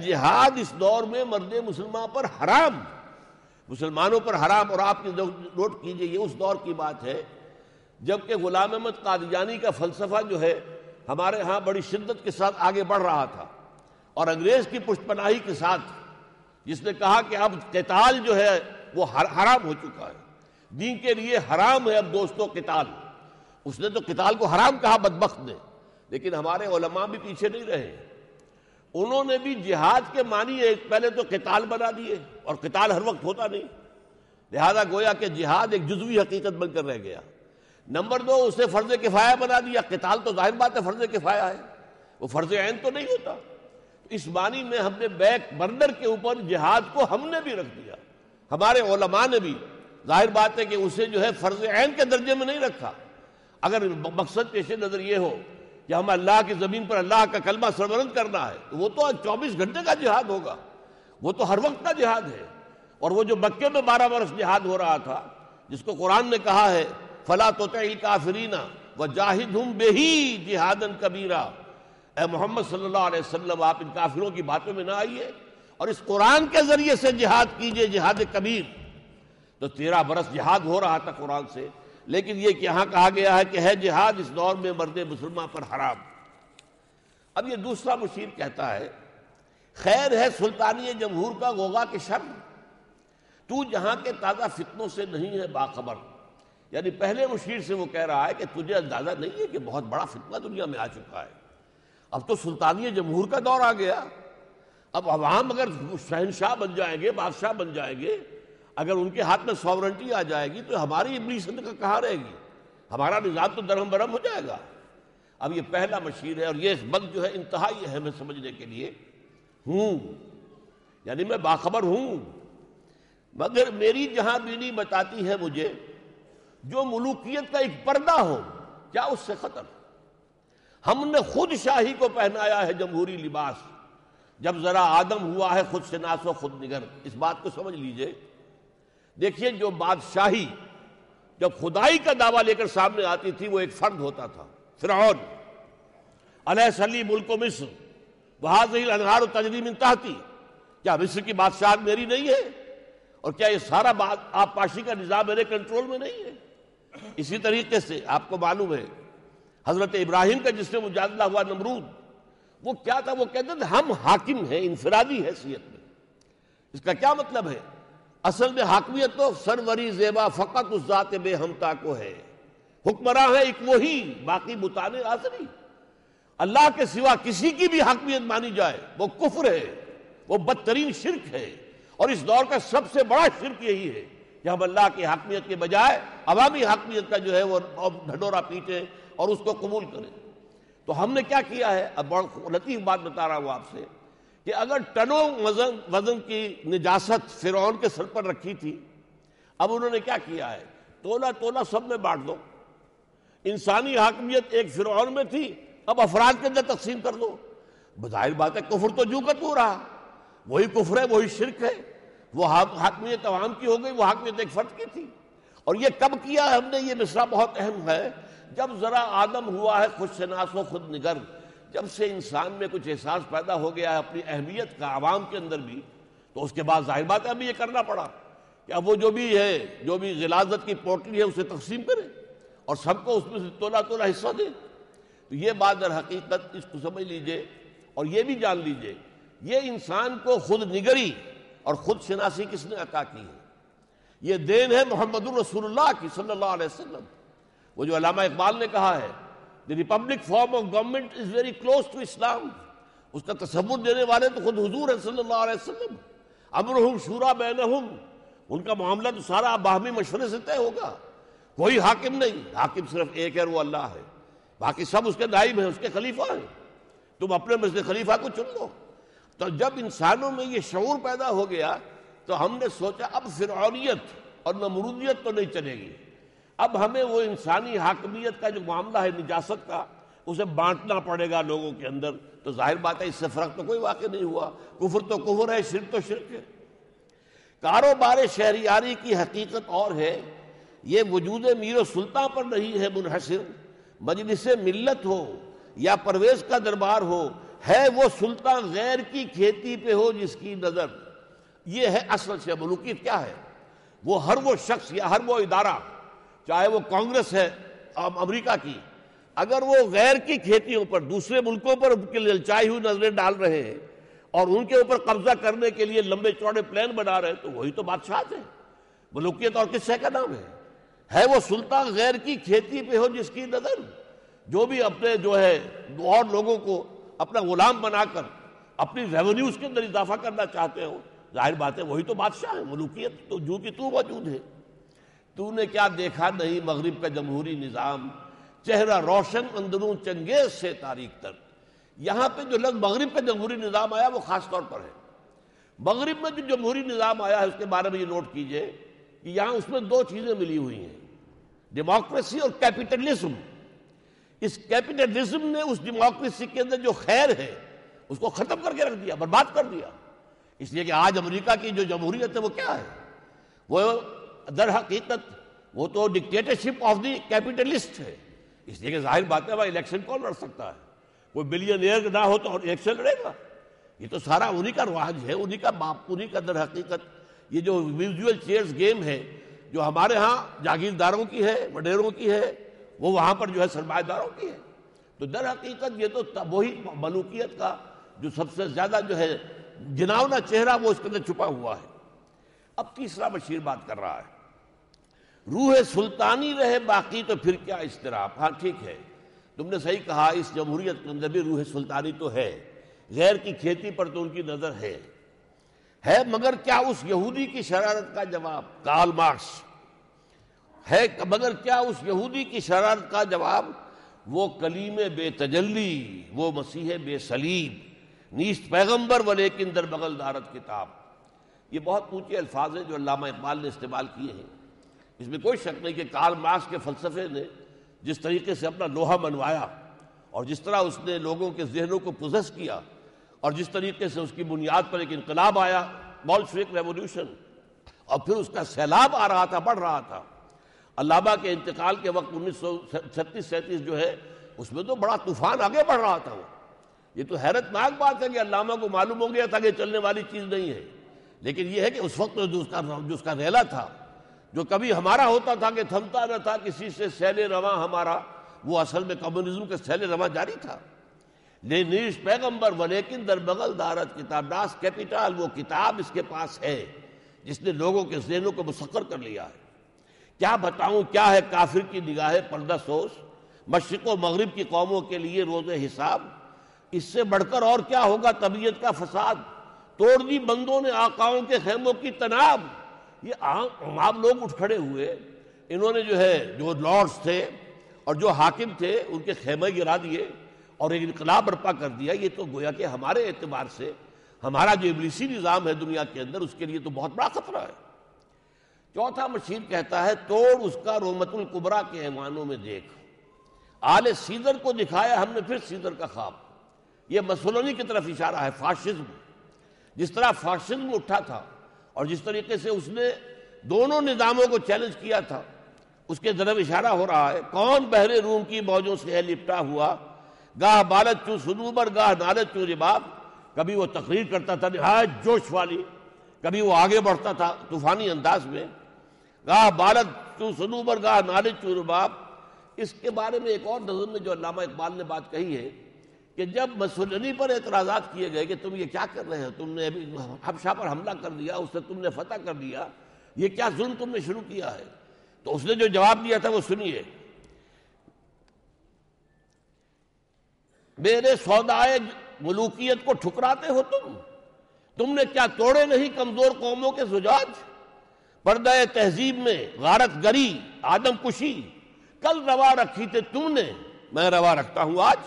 جہاد اس دور میں مرد مسلمان پر حرام، مسلمانوں پر حرام۔ اور آپ نوٹ کیجئے یہ اس دور کی بات ہے جبکہ غلام احمد قادیانی کا فلسفہ جو ہے ہمارے ہاں بڑی شدت کے ساتھ آگے بڑھ رہا تھا، اور انگریز کی پشت پناہی کے ساتھ جس نے کہا کہ اب قتال جو ہے وہ حرام ہو چکا ہے، دین کے لیے حرام ہے اب دوستوں قتال۔ اس نے تو قتال کو حرام کہا بدبخت نے، لیکن ہمارے علماء بھی پیچھے نہیں رہے، انہوں نے بھی جہاد کے معنی ایک پہلے تو قتال بنا دیے، اور قتال ہر وقت ہوتا نہیں، لہذا گویا کہ جہاد ایک جزوی حقیقت بن کر رہ گیا۔ نمبر دو، اسے فرض کفایہ بنا دیا، قتال تو ظاہر بات ہے فرض کفایہ ہے، وہ فرض عین تو نہیں ہوتا۔ اس معنی میں ہم نے بیک برنر کے اوپر جہاد کو ہم نے بھی رکھ دیا، ہمارے علماء نے بھی، ظاہر بات ہے کہ اسے جو ہے فرض عین کے درجے میں نہیں رکھا۔ اگر مقصد پیش نظر یہ ہو کہ ہم اللہ کی زمین پر اللہ کا کلمہ سربلند کرنا ہے تو وہ تو 24 گھنٹے کا جہاد ہوگا، وہ تو ہر وقت کا جہاد ہے۔ اور وہ جو مکے میں 12 برس جہاد ہو رہا تھا، جس کو قرآن نے کہا ہے فَلَا تُطِعِ الْكَافِرِينَ وَجَاهِدْهُمْ بِهِ جِهَادًا كَبِيرًا، اے محمد صلی اللہ علیہ وسلم آپ ان کافروں کی باتوں میں نہ آئیے اور اس قرآن کے ذریعے سے جہاد کیجئے، جہاد کبیر۔ تو 13 برس جہاد ہو رہا تھا قرآن سے، لیکن یہ یہاں کہا گیا ہے کہ ہے جہاد اس دور میں مرد مسلمان پر حرام۔ اب یہ دوسرا مشیر کہتا ہے خیر ہے سلطانی جمہور کا غوغا کے شر، تو جہاں کے تازہ فتنوں سے نہیں ہے باخبر۔ یعنی پہلے مشیر سے وہ کہہ رہا ہے کہ تجھے اندازہ نہیں ہے کہ بہت بڑا فتنہ دنیا میں آ چکا ہے، اب تو سلطانی جمہور کا دور آ گیا، اب عوام اگر شہنشاہ بن جائیں گے، بادشاہ بن جائیں گے، اگر ان کے ہاتھ میں ساورنٹی آ جائے گی تو ہماری ابلیسیت کا کہاں رہے گی، ہمارا نظام تو درہم برہم ہو جائے گا۔ اب یہ پہلا مشیر ہے، اور یہ بند جو ہے انتہائی اہم ہے سمجھنے کے لیے۔ یعنی میں باخبر ہوں، مگر میری جہاں بینی بتاتی ہے مجھے جو ملوکیت کا ایک پردہ ہو کیا اس سے خطر۔ ہم نے خود شاہی کو پہنایا ہے جمہوری لباس، جب ذرا آدم ہوا ہے خود شناس و خود نگر۔ اس بات کو سمجھ لیجئے۔ دیکھیے جو بادشاہی جب خدائی کا دعویٰ لے کر سامنے آتی تھی وہ ایک فرد ہوتا تھا، فرعون، الیس لی ملک مصر وہذہ الانہار تجری من تحتی، کیا مصر کی بادشاہت میری نہیں ہے، اور کیا یہ سارا آبپاشی کا نظام میرے کنٹرول میں نہیں ہے۔ اسی طریقے سے آپ کو معلوم ہے حضرت ابراہیم کا جس سے مجادلہ ہوا نمرود، وہ کیا تھا، وہ کہتے تھے ہم حاکم ہیں انفرادی حیثیت میں۔ اس کا کیا مطلب ہے؟ اصل میں حاکمیت تو سروری زیبا فقط اس ذات بے ہمتا کو ہے، حکمراں ہے ایک وہی، باقی بتان آزری۔ اللہ کے سوا کسی کی بھی حاکمیت مانی جائے وہ کفر ہے، وہ بدترین شرک ہے، اور اس دور کا سب سے بڑا شرک یہی ہے کہ ہم اللہ کی حاکمیت کے بجائے عوامی حاکمیت کا جو ہے وہ ڈھڈورا پیٹیں اور اس کو قبول کریں۔ تو ہم نے کیا کیا ہے، اب بڑا لطیف بات بتا رہا ہوں آپ سے، کہ اگر ٹنوں وزن کی نجاست فرعون کے سر پر رکھی تھی، اب انہوں نے کیا کیا ہے، تولا تولا سب میں بانٹ دو۔ انسانی حاکمیت ایک فرعون میں تھی، اب افراد کے اندر تقسیم کر دو۔ بظاہر بات ہے کفر تو جو کا تو رہا، وہی کفر ہے، وہی شرک ہے۔ وہ حاکمیت عوام کی ہو گئی، وہ حاکمیت ایک فرد کی تھی۔ اور یہ کب کیا ہم نے، یہ مصرع بہت اہم ہے، جب ذرا آدم ہوا ہے خود شناس و خود نگر، جب سے انسان میں کچھ احساس پیدا ہو گیا ہے اپنی اہمیت کا عوام کے اندر بھی، تو اس کے بعد ظاہر بات ہے ہمیں یہ کرنا پڑا کہ اب وہ جو بھی ہے، جو بھی غلاظت کی پوٹلی ہے اسے تقسیم کریں اور سب کو اس میں سے تولا تولا حصہ دیں۔ تو یہ بات در حقیقت اس کو سمجھ لیجئے، اور یہ بھی جان لیجئے یہ انسان کو خود نگری اور خود شناسی کس نے عطا کی ہے، یہ دین ہے محمد الرسول اللہ کی صلی اللہ علیہ وسلم۔ وہ جو علامہ اقبال نے کہا ہے the republic form of government is very close to Islam، اس کا تصور دینے والے تو خود حضور ہے صلی اللہ علیہ وسلم۔ امرہم شورا بینہم، ان کا معاملہ تو سارا باہمی مشورے سے طے ہوگا، کوئی حاکم نہیں، حاکم صرف ایک ہے، وہ اللہ ہے، باقی سب اس کے نائب ہیں، اس کے خلیفہ ہیں، تم اپنے میں سے خلیفہ کو چن لو۔ تو جب انسانوں میں یہ شعور پیدا ہو گیا تو ہم نے سوچا اب فرعونیت اور نمرودیت تو نہیں چلے گی، اب ہمیں وہ انسانی حاکمیت کا جو معاملہ ہے نجاست کا، اسے بانٹنا پڑے گا لوگوں کے اندر۔ تو ظاہر بات ہے اس سے فرق تو کوئی واقع نہیں ہوا، کفر تو کفر ہے، شرک تو شرک ہے۔ کاروبار شہریاری کی حقیقت اور ہے، یہ وجود میر و سلطان پر نہیں ہے منحصر، مجلس ملت ہو یا پرویز کا دربار ہو ہے وہ سلطان غیر کی کھیتی پہ ہو جس کی نظر. یہ ہے اصل سے ملوکیت کیا ہے. وہ ہر وہ شخص یا ہر وہ ادارہ، چاہے وہ کانگریس ہے امریکہ کی، اگر وہ غیر کی کھیتیوں پر، دوسرے ملکوں پر للچائی ہوئی نظریں ڈال رہے ہیں اور ان کے اوپر قبضہ کرنے کے لیے لمبے چوڑے پلان بنا رہے ہیں، تو وہی تو بادشاہت ہے. ملوکیت اور کس شے کا نام ہے وہ سلطان غیر کی کھیتی پہ ہو جس کی نظر. جو بھی اپنے جو ہے اور لوگوں کو اپنا غلام بنا کر اپنی ریونیوز کے اندر اضافہ کرنا چاہتے ہو، ظاہر بات ہے وہی تو بادشاہ ہے. ملوکیت تو جو کہ تو موجود ہے. تو نے کیا دیکھا نہیں مغرب کا جمہوری نظام، چہرہ روشن اندروں چنگیز سے تاریخ تر. یہاں پہ جو لفظ مغرب کا جمہوری نظام آیا وہ خاص طور پر ہے. مغرب میں جو جمہوری نظام آیا ہے اس کے بارے میں یہ نوٹ کیجئے کہ یہاں اس میں دو چیزیں ملی ہوئی ہیں، ڈیموکریسی اور کیپٹلزم. اس کیپٹلزم نے اس ڈیموکریسی کے اندر جو خیر ہے اس کو ختم کر کے رکھ دیا، برباد کر دیا. اس لیے کہ آج امریکہ کی جو جمہوریت ہے وہ کیا ہے؟ وہ در حقیقت وہ تو ڈکٹیٹرشپ آف دی کیپٹلسٹ ہے. اس لیے کہ ظاہر بات ہے وہاں الیکشن کون لڑ سکتا ہے؟ کوئی بلینئر نہ ہو تو الیکشن لڑے گا. یہ تو سارا انہی کا رواج ہے، انہی کا باپ، انہی کا در حقیقت یہ جو میوزیول چیئرز گیم ہے جو ہمارے ہاں جاگیرداروں کی ہے، وڈیروں کی ہے، وہ وہاں پر جو ہے سرمایہ داروں کی ہے. تو در حقیقت یہ تو وہی ملوکیت کا جو سب سے زیادہ جو ہے جناؤنا چہرہ وہ اس کے اندر چھپا ہوا ہے. اب تیسرا بشیر بات کر رہا ہے، روح سلطانی رہے باقی تو پھر کیا اضطراب. ہاں ٹھیک ہے، تم نے صحیح کہا، اس جمہوریت کے اندر بھی روح سلطانی تو ہے، غیر کی کھیتی پر تو ان کی نظر ہے، مگر کیا اس یہودی کی شرارت کا جواب، کارل مارکس ہے، مگر کیا اس یہودی کی شرارت کا جواب، وہ کلیم بے تجلی، وہ مسیح بے صلیب، نیست پیغمبر ولیکن در بغل دارت کتاب. یہ بہت اونچے الفاظ ہیں جو علامہ اقبال نے استعمال کیے ہیں. اس میں کوئی شک نہیں کہ کارل مارکس کے فلسفے نے جس طریقے سے اپنا لوہا منوایا اور جس طرح اس نے لوگوں کے ذہنوں کو پوزیس کیا اور جس طریقے سے اس کی بنیاد پر ایک انقلاب آیا، بولشوک ریولیوشن، اور پھر اس کا سیلاب آ رہا تھا، بڑھ رہا تھا. علامہ کے انتقال کے وقت 1936-37 جو ہے اس میں تو بڑا طوفان آگے بڑھ رہا تھا. یہ تو حیرت ناک بات ہے کہ علامہ کو معلوم ہو گیا تھا کہ چلنے والی چیز نہیں ہے. لیکن یہ ہے کہ اس وقت جو اس کا ریلا تھا، جو کبھی ہمارا ہوتا تھا کہ تھمتا نہ تھا کسی سے سیل رواں ہمارا، وہ اصل میں کمیونزم کے سیل رواں جاری تھا. نیز پیغمبر ولیکن در بغل دارت کتاب، داس کیپیٹل، وہ کتاب اس کے پاس ہے جس نے لوگوں کے ذہنوں کو مسخر کر لیا ہے. کیا بتاؤں کیا ہے کافر کی نگاہ پردہ سوز، مشرق و مغرب کی قوموں کے لیے روز حساب. اس سے بڑھ کر اور کیا ہوگا طبیعت کا فساد، توڑ دی بندوں نے آقاؤں کے خیموں کی تناب. یہ عام لوگ اٹھ کھڑے ہوئے، انہوں نے جو ہے جو لارڈز تھے اور جو حاکم تھے ان کے خیمے گرا دیے اور ایک انقلاب برپا کر دیا. یہ تو گویا کہ ہمارے اعتبار سے ہمارا جو ابلیسی نظام ہے دنیا کے اندر اس کے لیے تو بہت بڑا خطرہ ہے. چوتھا مشیر کہتا ہے، توڑ اس کا رومت الکبریٰ کے ایوانوں میں دیکھ، آل سیزر کو دکھایا ہم نے پھر سیزر کا خواب. یہ مسولینی کی طرف اشارہ ہے، فاشزم. جس طرح فاشزم اٹھا تھا اور جس طریقے سے اس نے دونوں نظاموں کو چیلنج کیا تھا، اس کے طرف اشارہ ہو رہا ہے. کون بحر روم کی موجوں سے ہے لپٹا ہوا، گاہ بالت چوں صنوبر گاہ نالت چوں رباب. کبھی وہ تقریر کرتا تھا نہایت جوش والی، کبھی وہ آگے بڑھتا تھا طوفانی انداز میں. گاہ بالت چوں صنوبر گاہ نالت چوں رباب. اس کے بارے میں ایک اور نظم میں جو علامہ اقبال نے بات کہی ہے کہ جب مسولینی پر اعتراضات کیے گئے کہ تم یہ کیا کر رہے ہو، تم نے ابھی حبشہ پر حملہ کر دیا، اس سے تم نے فتح کر دیا، یہ کیا ظلم تم نے شروع کیا ہے، تو اس نے جو جواب دیا تھا وہ سنیے. میرے سودائے ملوکیت کو ٹھکراتے ہو تم نے کیا توڑے نہیں کمزور قوموں کے زجاج. پردہ تہذیب میں غارت گری آدم کشی، کل روا رکھی تھے تم نے، میں روا رکھتا ہوں آج.